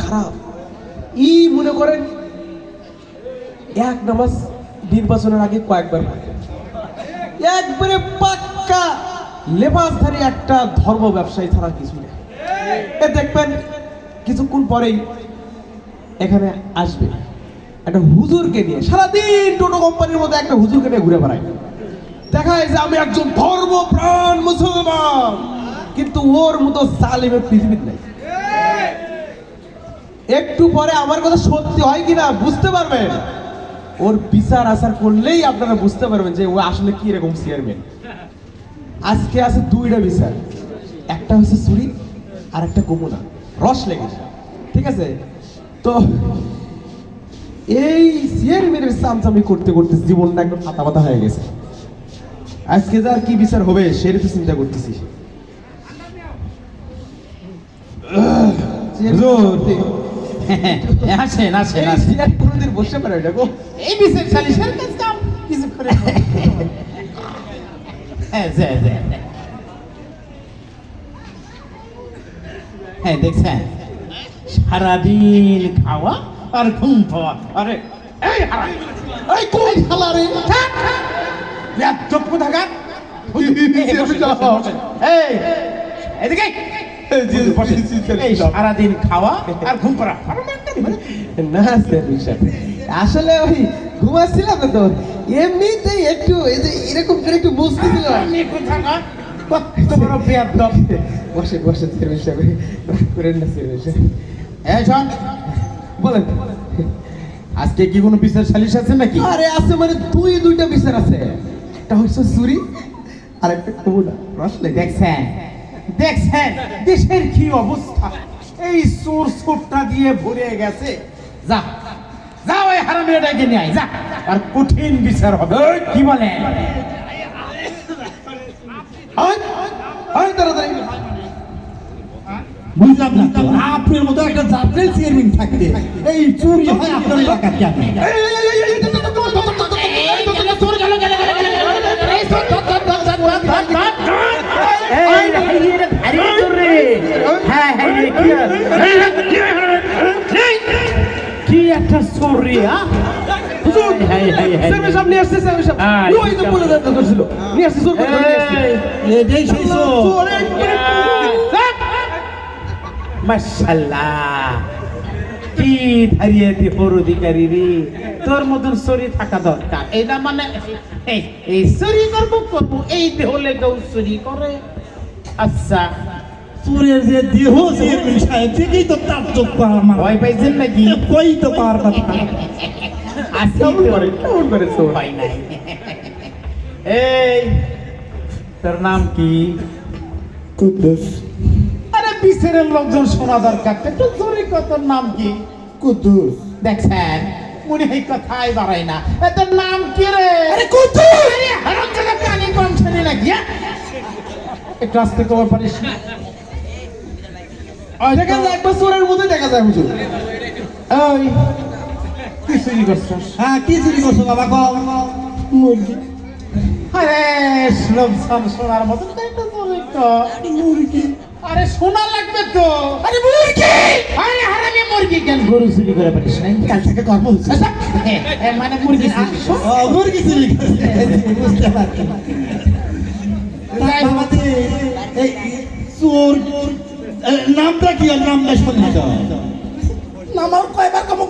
খারাপ। মনে করেন এক নামাজ নির্বাচনের আগে কয়েকবার একবারে পাক্কা লেবাসধারী একটা ধর্ম ব্যবসায়ী ছাড়া কিছু নেই। দেখবেন কিছুক্ষণ পরেই এখানে আসবে একটা হুজুরকে নিয়ে, সারাদিন টোটো কোম্পানির মধ্যে একটা হুজুরকে নিয়ে ঘুরে বেড়ায়, দেখায় যে আমি একজন ধর্মপ্রাণ মুসলমান, কিন্তু ওর মতো জালিমের পৃথিবীর নাই। একটু পরে আমার কথা সত্যি হয় কিনা বুঝতে পারবেন, ওর বিচার আচার করলেই আপনারা বুঝতে পারবেন যে ও আসলে কি রকম চেয়ারম্যান। আজকে আছে দুইটা বিচার, একটা হচ্ছে চুরি আর একটা কমুনা রস লেগেছে, ঠিক আছে? তো এই চেয়ারম্যানের চামচামি করতে করতে জীবনটা একদম পাতা পাতা হয়ে গেছে। আজকে যার কি বিচার হবে সেটা তো চিন্তা করতেছি। আসেন আসেন চেয়ার কোনোদিন বসে পারে দেখো, এই বিচার সালিশের কাজ কাম কিছু করে হ্যাঁ দেখছেন সারাদিন খাওয়া আর ঘুম পাওয়া। আরে এই হারাম, এই কোন শালা রে, বেয়াদব কোথাকার। এই এদিকে এই সারাদিন খাওয়া আর ঘুম করা। না আসলে ওই ঘুমাচ্ছিলাম তো, এমনিতেই একটু এই যে এরকম করে একটু বুঝতেছিল। বসে বসে করেন না বলেন, আজকে কি কোনো বিচার সালিশ আছে নাকি? আরে আছে, মানে দুইটা বিচার আছে, একটা হচ্ছে চুরি আর একটা কমুনা রস লেগে। দেখছেন দেখছেন দেশের কি অবস্থা, এই চোর ছোটটা দিয়ে ভরে গেছে। যা যা ওই হারামিটা ডেকে নিয়ে আয়, যা, আর কঠিন বিচার হবে। কি বলে বুঝলাম না তো, আপনার মতো একটা জাতীয় চেয়ারম্যান থাকতে এই চুরি হয় আপনার এলাকার কেমন? কি একটা চোরি মাশাআল্লাহ, কি ধারিয়ে দিহর অধিকারী রে, তোর মতন চুরি থাকা দরকার। এইটা মানে এই চুরি করবো এই দেহ লেগেও চুরি করে। আচ্ছা চোরের যে দেহ চেয়ারম্যান সাহেব থেকেই তো তার চোখ আমার ভয় পাইছেন নাকি? কই তো পার কথা কেমন করে চোর হয় নাই। এই তোর নাম কি? কুদ্দুস। আরে বিচারের লোকজন শোনা দরকার, একটু জোরে কত নাম কি? কুদ্দুস। দেখছেন মনে হয় কথাই বাড়াই না। তোর নাম কি রে? আরে কুদ্দুস। আরে হারাম জায়গা কানে কম শুনি নাকি? একটু আস্তে খবর পারিস না। দেখা যায় একবার চোরের মধ্যে দেখা যায় হুজুর। ওই কি চুরি করছিস? হ্যাঁ কি চুরি করছো বাবা? কম মুরগি। আরে লোকজন শোনার মতো একটা চুরি কর। মুরগি। আরে শোনা লাগবে তো। আরে মুরগি, আরে হারামি মুরগি কেন গরু চুরি করে পারিস নাই? কাল থেকে কর্ম হচ্ছে। মানে মুরগি চুরি। মুরগি চুরি বুঝতে পারছি। এই চোর নামটা কি? আর নামটা শুনি তো নামার কয়বার কম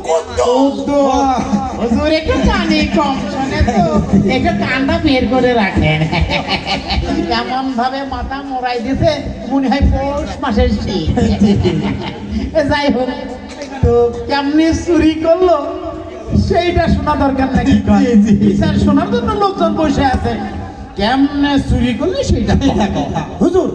হুজুর একটু কানে কম শোনে তো, একটু কানটা বের করে রাখেন। এমন ভাবে মাথা মোড়াই দিছে মনে হয় পৌষ মাসের শীত। যাই হোক, তো কেমনি চুরি করলো সেইটা শোনা দরকার নাকি? বিচার শোনার জন্য লোকজন বসে আছে, কেমনে চুরি করলে সেইটা হুজুর।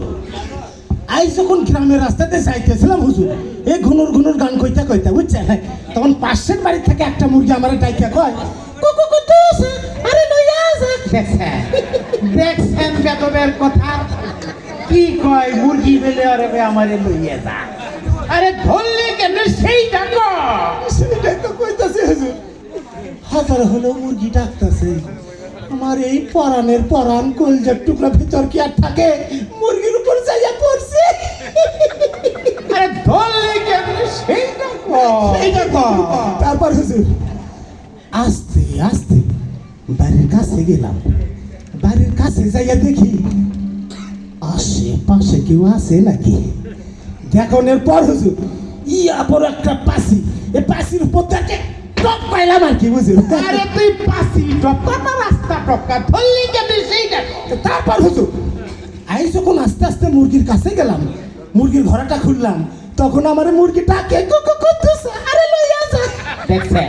আজ যখন গ্রামের রাস্তাতে যাইতেছিলাম হুজুর, এই ঘুনুর ঘুনুর গান কইতে কইতে বুঝছেন, তখন পাশের বাড়ি থেকে একটা মুরগি আমার ডাইকা কয় কুকু কুটুস, আরে লইয়া যা। দেখছেন দেখছেন বেদবের কথা কি কয়, মুরগি বেলে আরে আমারে লইয়া যা। আরে ধরলে কেন সেইটা সেটাই তো কইতাছে হুজুর। হাজার হলো মুরগি ডাকতেছে, আমার এই পরানের পরান কলজার টুকরা ভিতর কি আর থাকে? মুরগির উপর যাইয়া পড়ছে। আরে ধরলে কেন সেইটা সেইটা কর। তারপর হুজুর আস্তে আস্তে বাড়ির কাছে গেলাম, বাড়ির কাছে যাইয়া দেখি আশেপাশে কেউ আছে নাকি। দেখানোর পর হুজুর ইয়া বড় একটা পাসি, এই পাসির উপর থেকে টপ পাইলাম আর কি হুজুর। আরে তুই পাসি টপকা না রাস্তা টপকা ধরলি কেমনি সেইটা কর। তারপর হুজুর আমি যখন আস্তে আস্তে মুরগির কাছে গেলাম, মুরগির ঘোড়াটা খুললাম, তখন আমার মুরগিটা কে কুকু করতেছে, আরে লইয়া যা। দেখছেন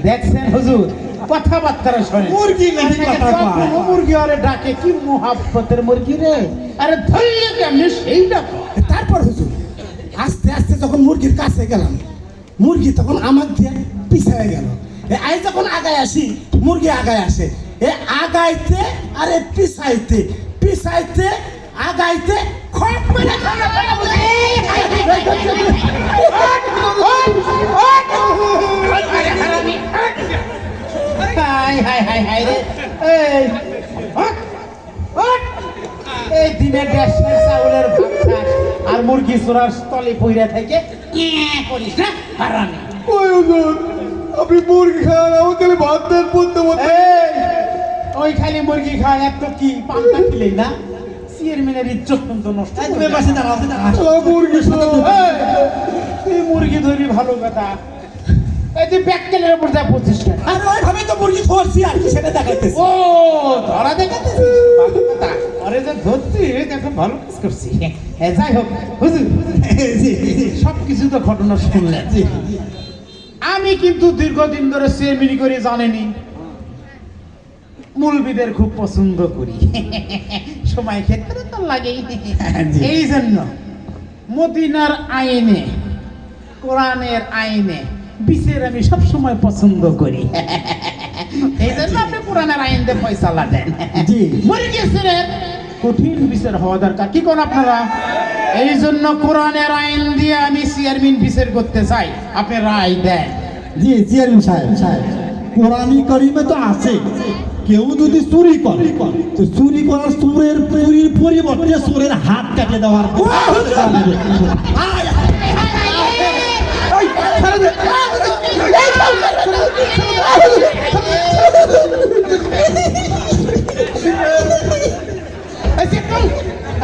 দেখছেন হুজুর কথাবার্তা শোনে মুরগি নাকি কথা কয়। মুরগি আরে ডাকে কি মোহাব্বতের মুরগি রে, আরে ধরলি কেমনি সেইটা কর। তারপর হুজুর আস্তে আস্তে যখন মুরগির কাছে গেলাম, মুরগি তখন আমার দিয়ে পিছায় গেল। আই যখন আগায় আসি, মুরগি আগায় আসে, এ আগাইতে আরে পিছাইতে পিছাইতে আগাইতে খপ করে হাই হাই হাই হাই রে, এই হট, হট। এই দিনে দেশের চাউলের ভাত খাস আর মুরগি চোরার তলে পইরা থেকে করিস না হারামি। ওই হুজুর আপনি মুরগি খান, আমাকে ভাত দেন পড়তে পড়তে। এই, ওই খালি মুরগি খায় এত কি পান্তা খেলেই না চেয়ারম্যানের ইজ্জত কিন্তু নষ্ট করে দেয়। মুরগি এই, তুই মুরগি ধরবি ভালো কথা, এই তুই ব্যাককেলের উপর যা পড়ছিস কেন? আর ওইভাবে তো মুরগি ধরছি আর কি সেটা দেখাইতেছি। ও ধরা দেখাতেছিস ভালো কথা, আরে যে ধরছি এখন ভালো কাজ করছি। যাই হোক হুজুর, সব কিছু তো ঘটনা শুনলেন। আমি কিন্তু দীর্ঘদিন ধরে চেয়ারম্যানি করে জানেনি মুলবিদের খুব পছন্দ করি, সময় ক্ষেত্রে তো লাগেই। এই জন্য মদিনার আইনে কোরআনের আইনে বিচার আমি সব সময় পছন্দ করি। এই জন্য আপনি কোরআনের আইন দিয়ে ফয়সালা দেন। জি। মুরগি ছেড়ের কঠিন বিচার হওয়া দরকার, কি কোন আপনারা? এই জন্য কোরআনের আইন দিয়ে আমি চেয়ারম্যান বিচার করতে চাই, আপনি রায় দেন। জি চেয়ারম্যান সাহেব, কোরআনি করিমে তো আছে কেউ যদি চুরি করে তো চুরি করার চোরের চুরির পরিবর্তে চোরের হাত কাটে দেওয়ার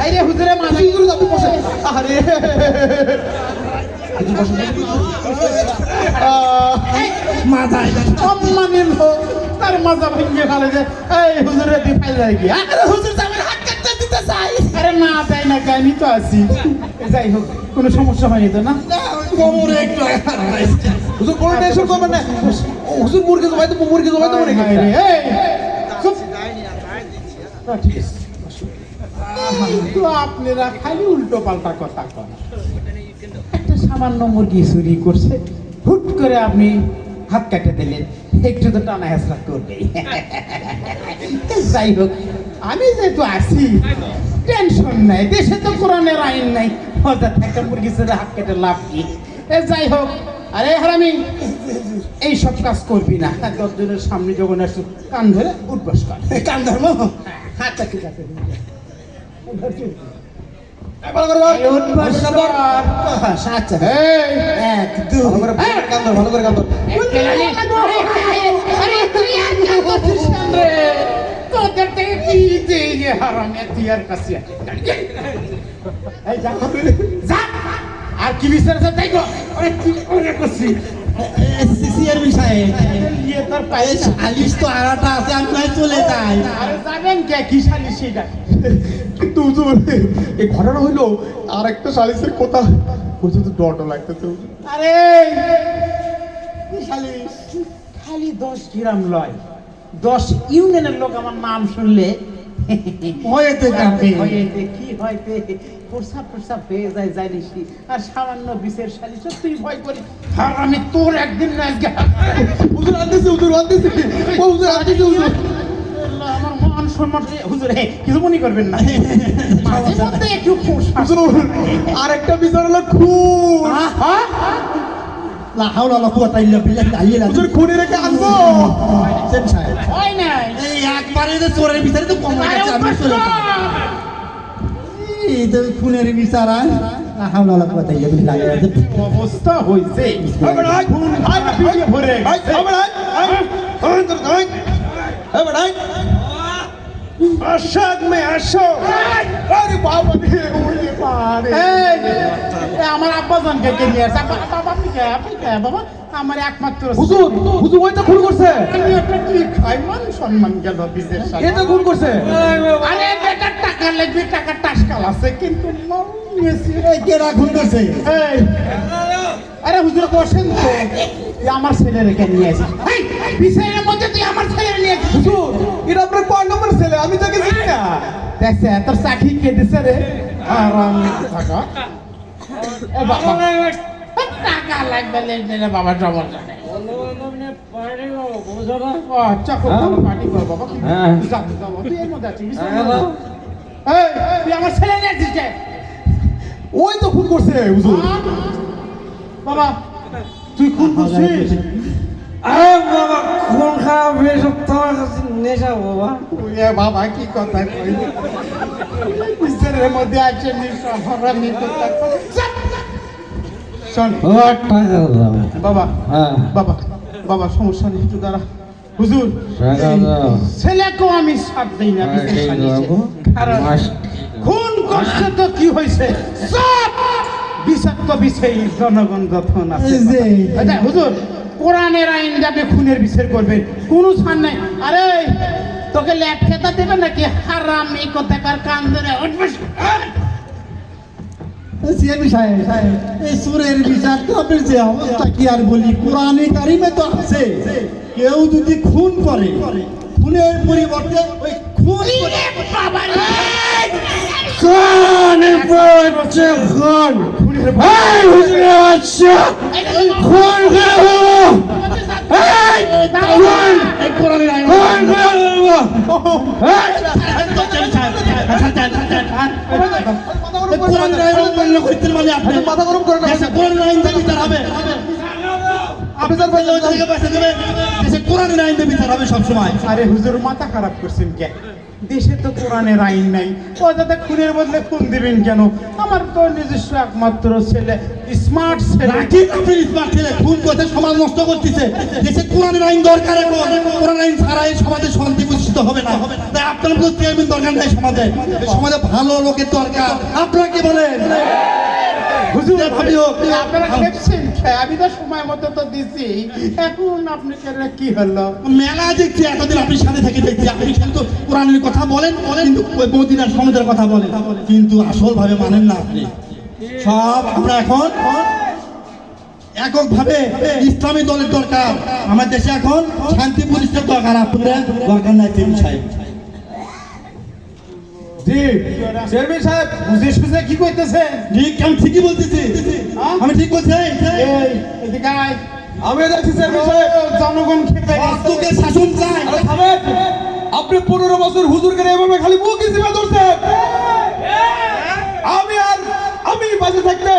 আরে হুজুরে মাঝে আরে মাথায় সম্মানের হোক তার মাজা ভেঙে ফেলে যে এই হুজুরে দি ফাইল যায় কি? আরে হুজুর আমার হাত কাটতে দিতে চাই। আরে না তাই না আমি তো আছি। যাই হোক কোনো সমস্যা হয়নি তো না? কোমরে একটু হুজুর কোনো টেনশন করবেন না, হুজুর মুরগি জমাইতে মনে হায় রে, এই, চুপ। ঠিক আছে। তো আপনারা খালি উল্টো পাল্টা কথা কন। একটা সামান্য মুরগি চুরি করছে, হুট করে আপনি হাত কেটে দিলেন, একটু তো টানা হেঁচড়া করবে। যাই হোক আমি যেহেতু আছি টেনশন নাই, দেশে তো কোরআনের আইন নাই, মজা একটা মুরগি ছেড়ে হাত কেটে লাভ কি? যাই হোক, আরে হারামি এই সব কাজ করবি না, 10 জনের সামনে যখন আসছো কান ধরে উঠবস কর। কান ধর্ম হাতটা ঠিক আছে, ভালো করে বল। এই উঠবস কর। আচ্ছা এই, এক দুই ভালো করে কান্দর, ভালো করে কান্দর। আরে তুই আর কান ধরছিস কেন রে? তোদের থেকে কি যে হারামি তুই আর কাছে এই যা যা, আর কি বিচার আছে তাই গো। আরে তুই ওরে করছিস চেয়ারম্যান সাহেব, ইয়ে তোর পায়ে আলিশ তো আরাটা আছে, আমি নয় চলে যাই। আরে যাবেন কে কি শালি সেইটা? কিন্তু হুজুর এই ঘটনা হইলো আর একটা সালিসের কথা, হুজুর তো ডর লাগতেছে হুজুর। আরে কি শালি খালি 10 গ্রাম লয়, 10 ইউনিয়নের লোক আমার নাম শুনলে হয়েতে যাবে। হয়েতে কি হইতে প্রসাব হয়ে যায় জানিস কি? আর সামান্য বিশের শালি তুই ভয় করি, আর আমি তোর একদিন না আজকে হুজুর আনতেছে, হুজুর আনতেছে, ও হুজুর আনতেছে হুজুর। আল্লাহ, আমার মান সম্মান হুজুর কিছু মনে করবেন না, মাঝে মধ্যে একটু ফুসফাস। হুজুর আর একটা বিচার হলো খুন। হ্যাঁ? লা হাওলা ওয়ালা কুওয়াতা ইল্লা বিল্লাহ আলিয়্যিল আযীম। হুজুর খুনে রেখে আনবো। চেয়ারম্যান সাহেব, হয় নাই। এই একবারে যে চোরের বিচারে তো কম আরে গেছে, আমি উঠবস চলে কর। যাই। এই তো খুনের বিচার আর লা হাওলা ওয়ালা কুওয়াতা ইল্লা বিল্লাহ অবস্থা হয়েছে ভরে আশাক মে আসো আরে বাবা রে ওরে বাবা আমার আব্বা জানকে কে নিয়ে আসে বাবা আপনি কে বাবা আমার একমাত্র হুজুর হুজুর ওই তো খুন করছে আমি একটা কি খাই মান সম্মান গেল বিশেষ এ তো খুন করছে আরে বেটার টাকা লাগবে টাকা টাসকাল আছে কিন্তু নিয়েছি এই কে রাখুন করছে এই আরে হুজুর বসেন তো তুই আমার ছেলে রেখে নিয়ে আসিস এই বিষয়ের মধ্যে তুই আমার ছেলে নিয়ে আসিস হুজুর এটা আপনার কোন নম্বর ছেলে আমি তাকে চিনি না দেখছে তোর চাকরি কে দিছে রে আরাম থাকা এ বাবা টাকা লাগবে লেনদেনে বাবা সমস্যা নেই আচ্ছা খুব ভালো পার্টি কর বাবা যাও যাও তুই এর মধ্যে আছিস এই তুই আমার ছেলে নিয়ে আসিস কে ওই তো খুন করছে হুজুর বাবা তুই খুন করছিস আরে বাবা কোন খারাপ এসব তোমার কাছে নেশা বাবা ওরে বাবা কি কথা কইলি বিচারের মধ্যে আছে নিঃসহারা নিকট শোন ও টাকা দাও বাবা হ্যাঁ বাবা বাবা সমস্যা নেই একটু দাঁড়া হুজুর টাকা দাও ছেলেকেও আমি ছাড় দেই না বিশেষ সালিশে। কারণ খুন করছে তো কি হয়েছে সব বিষাক্ত বিষয় জনগণ যখন আছে এই যে। আচ্ছা হুজুর কোরআনের আইন যাবে খুনের বিচার করবে কোনো ছাড় নাই আরে তোকে ল্যাট খেতা দেবে নাকি হারাম এই কথাকার কান ধরে উঠবস সিএমপি সাহেব এই সুরের বিচার তো আপনার যে অবস্থা কি আর বলি কোরআনে কারিমে তো আছে কেউ যদি খুন করে খুনের পরিবর্তে ওই খুন করে বাবা কোন পড়ছে কোন এই হুজুরে আচ্ছা কোন খাবো এই কোন এই কোরআনের আইন কোন খাবো এই কোরআনের আইন অমান্য করতে মানে আপনি মাথা গরম করে না দেশে কোরআনের আইন দিয়ে বিচার হবে অফিসার ভাই ওই জায়গায় বসে দেবে দেশে কোরআনের আইন দিয়ে বিচার হবে সবসময় আরে হুজুর মাথা খারাপ করছেন কে দেশে তো কোরআনের আইন নাই ও যাতে খুনের বদলে খুন দিবেন কেন আমার তো নিজস্ব একমাত্র ছেলে স্মার্ট ছেলে রাখি আপনি স্মার্ট ছেলে খুন করতে সমাজ নষ্ট করতেছে দেশে কোরআনের আইন দরকার এখন কোরআন আইন ছাড়া এই সমাজে শান্তি প্রতিষ্ঠিত হবে না তাই আপনার মতো চেয়ারম্যান দরকার নাই সমাজে এই সমাজে ভালো লোকের দরকার আপনারা কি বলেন হুজুর ভাবিও আপনারা খেপছেন খেয়ে আমি তো সময় মতো তো দিছি এখন আপনি কি হলো মেলা দেখছি এতদিন আপনি সাথে থেকে দেখছি আপনি কিন্তু কোরআনের কথা বলেন কিন্তু ওই মদিনার সমাজের কথা বলেন কিন্তু আসল ভাবে মানেন না আপনি সব আমরা এখন এককভাবে ইসলামী দলের দরকার আমার দেশে এখন শান্তি প্রতিষ্ঠার দরকার আপনার দরকার নাই তিনি সাহেব জি চেয়ারম্যান সাহেব বুঝে সুঝে কি কইতেছে ঠিক আমি ঠিকই বলতেছি আমি ঠিক বলছি এই এদিকে আয়। আমি দেখছি চেয়ারম্যান সাহেব জনগণ খেপে গেছে। বাস্তবের শাসন চাই আরে থামেন আপনি 15 বছর হুজুরকে এভাবে খালি মুখ ইসিমা ধরছেন আমি বাজে থাকতে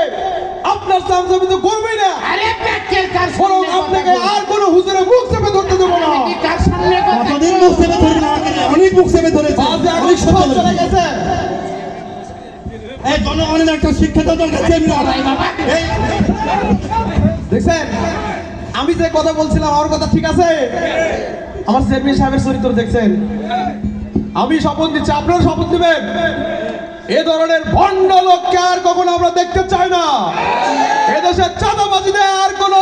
আপনার চামচামি তো করবেই না আরে প্যাকের কার বরং সামনে আপনাকে কথা আর কোনো হুজুরের মুখ চেপে ধরতে দেবো না বল। কার সামনে কথা কতদিন মুখ চেপে ধরে না আমাকে অনেক মুখ চেপে ধরেছে বাজে এখন অনেক সত্য সব চলে বলেছে। গেছে এই জনগণের একটা শিক্ষা তো দরকার এই দেখছেন আমি যে কথা বলছিলাম আমার কথা ঠিক আছে আমার চেয়ারম্যান সাহেবের চরিত্র দেখছেন আমি শপথ দিচ্ছি আপনারা শপথ দিবেন এ ধরনের ভণ্ড লোককে আর কখনো আমরা দেখতে চাই না এদেশের চাঁদাবাজিতে আর কোনো